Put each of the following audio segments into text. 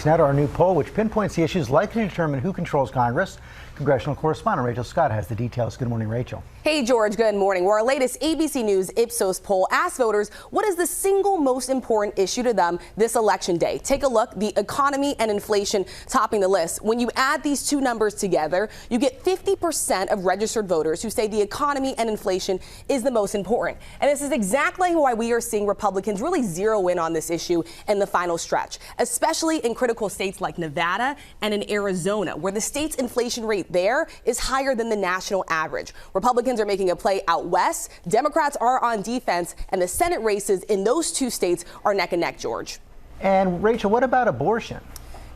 now to our new poll, which pinpoints the issues likely to determine who controls Congress. Congressional correspondent Rachel Scott has the details. Good morning, Rachel. Hey, George. Good morning. Well, our latest ABC News Ipsos poll asked voters what is the single most important issue to them this election day. Take a look. The economy and inflation topping the list. When you add these two numbers together, you get 50% of registered voters who say the economy and inflation is the most important. And this is exactly why we are seeing Republicans really zero in on this issue in the final stretch, especially in critical states like Nevada and in Arizona, where the state's inflation rate there is higher than the national average. Republicans are making a play out west. Democrats are on defense, and the Senate races in those two states are neck and neck, George. And Rachel, what about abortion?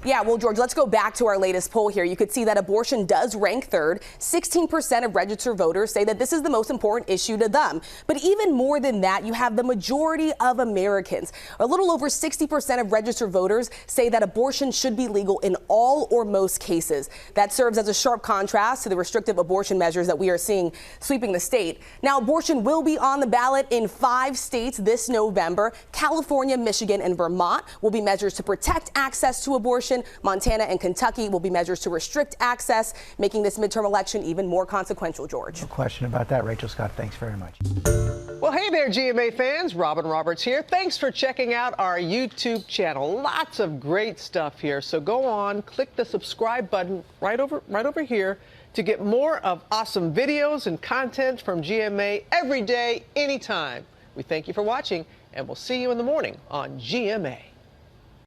Yeah, well, George, let's go back to our latest poll here. You could see that abortion does rank third. 16% of registered voters say that this is the most important issue to them. But even more than that, you have the majority of Americans. A little over 60% of registered voters say that abortion should be legal in all or most cases. That serves as a sharp contrast to the restrictive abortion measures that we are seeing sweeping the state. Now, abortion will be on the ballot in 5 states this November. California, Michigan, and Vermont will be measures to protect access to abortion. Montana and Kentucky will be measures to restrict access, making this midterm election even more consequential, George. No question about that, Rachel Scott. Thanks very much. Well, hey there, GMA fans. Robin Roberts here. Thanks for checking out our YouTube channel. Lots of great stuff here. So go on, click the subscribe button right over here to get more of awesome videos and content from GMA every day, anytime. We thank you for watching, and we'll see you in the morning on GMA.